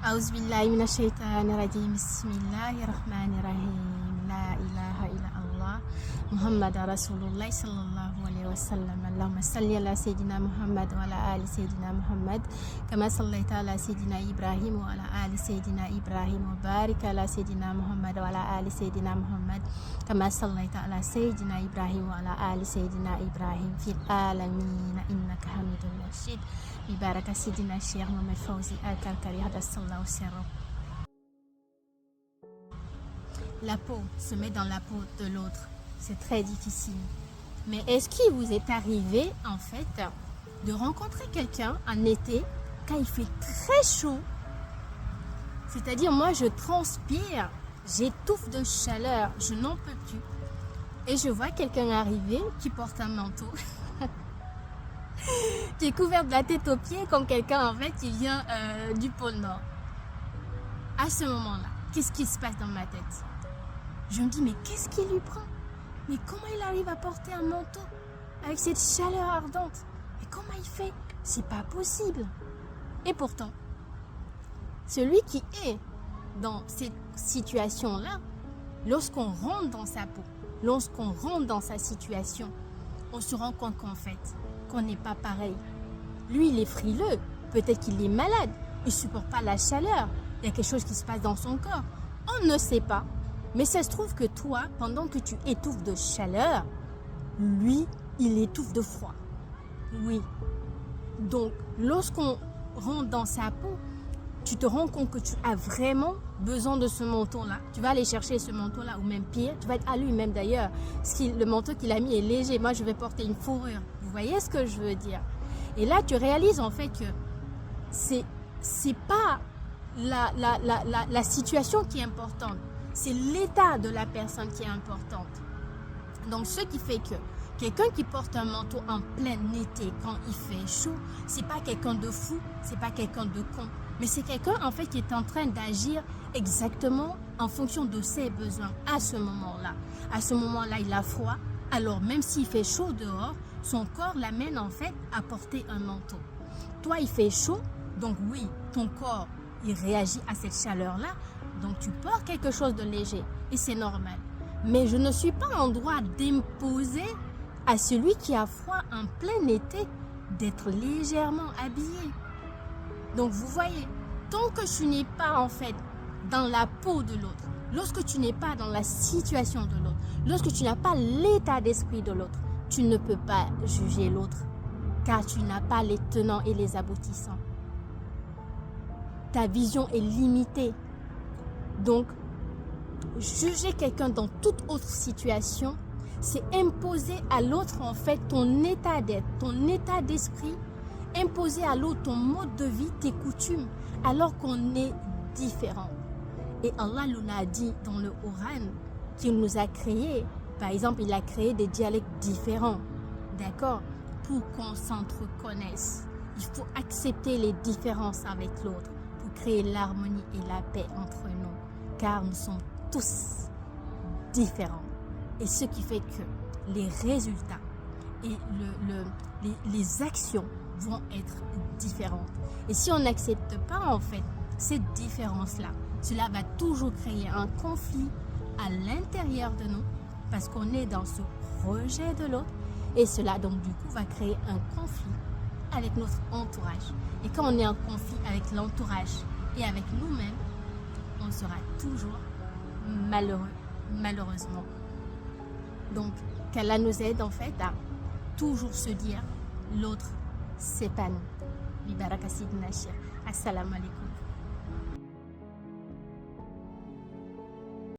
أعوذ بالله من الشيطان الرجيم بسم الله الرحمن الرحيم لا إله إلا الله محمد رسول الله صلى الله عليه وسلم اللهم صل على سيدنا محمد وعلى آل سيدنا محمد كما صليت على سيدنا إبراهيم وعلى آل سيدنا إبراهيم وبارك على سيدنا محمد وعلى آل سيدنا محمد كما صليت على سيدنا إبراهيم وعلى آل سيدنا إبراهيم في العالمين إنك حميد مجيد ببركة سيدنا الشيخ محمد فوزي الكركري حدث الله سره. La peau se met dans la peau de l'autre. C'est très difficile. Mais est-ce qu'il vous est arrivé, en fait, de rencontrer quelqu'un en été, quand il fait très chaud? C'est-à-dire, moi, je transpire, j'étouffe de chaleur, je n'en peux plus. Et je vois quelqu'un arriver qui porte un manteau. Qui est couvert de la tête aux pieds, comme quelqu'un, en fait, qui vient du pôle Nord. À ce moment-là, qu'est-ce qui se passe dans ma tête? Je me dis, mais qu'est-ce qui lui prend? Mais comment il arrive à porter un manteau avec cette chaleur ardente? Mais comment il fait? C'est pas possible. Et pourtant, celui qui est dans cette situation-là, lorsqu'on rentre dans sa peau, lorsqu'on rentre dans sa situation, on se rend compte qu'en fait, qu'on n'est pas pareil. Lui, il est frileux. Peut-être qu'il est malade. Il ne supporte pas la chaleur. Il y a quelque chose qui se passe dans son corps. On ne sait pas. Mais ça se trouve que toi, pendant que tu étouffes de chaleur, lui, il étouffe de froid. Oui. Donc, lorsqu'on rentre dans sa peau, tu te rends compte que tu as vraiment besoin de ce manteau-là. Tu vas aller chercher ce manteau-là, ou même pire, tu vas être à lui-même d'ailleurs. Le manteau qu'il a mis est léger. Moi, je vais porter une fourrure. Vous voyez ce que je veux dire? Et là, tu réalises en fait que c'est pas la situation qui est importante. C'est l'état de la personne qui est importante. Donc, ce qui fait que quelqu'un qui porte un manteau en plein été quand il fait chaud, c'est pas quelqu'un de fou, c'est pas quelqu'un de con, mais c'est quelqu'un en fait qui est en train d'agir exactement en fonction de ses besoins à ce moment-là. À ce moment-là, il a froid. Alors, même s'il fait chaud dehors, son corps l'amène en fait à porter un manteau. Toi, il fait chaud, donc oui, ton corps, il réagit à cette chaleur-là, donc tu portes quelque chose de léger et c'est normal. Mais je ne suis pas en droit d'imposer à celui qui a froid en plein été d'être légèrement habillé. Donc vous voyez, tant que tu n'es pas en fait dans la peau de l'autre, lorsque tu n'es pas dans la situation de l'autre, lorsque tu n'as pas l'état d'esprit de l'autre, tu ne peux pas juger l'autre, car tu n'as pas les tenants et les aboutissants. Ta vision est limitée. Donc, juger quelqu'un dans toute autre situation, c'est imposer à l'autre en fait ton état d'être, ton état d'esprit, imposer à l'autre ton mode de vie, tes coutumes, alors qu'on est différents. Et Allah nous a dit dans le Coran qu'il nous a créé, par exemple, il a créé des dialectes différents, d'accord? Pour qu'on s'entreconnaisse, il faut accepter les différences avec l'autre pour créer l'harmonie et la paix entre nous, car nous sommes tous différents. Et ce qui fait que les résultats et les actions vont être différentes. Et si on n'accepte pas en fait cette différence-là, cela va toujours créer un conflit à l'intérieur de nous parce qu'on est dans ce rejet de l'autre et cela donc du coup va créer un conflit avec notre entourage. Et quand on est en conflit avec l'entourage et avec nous-mêmes, on sera toujours malheureux, malheureusement. Donc qu'Allah nous aide en fait à toujours se dire l'autre c'est pas nous. Bibaraka Sidna Cheikh. Assalamu alaikum.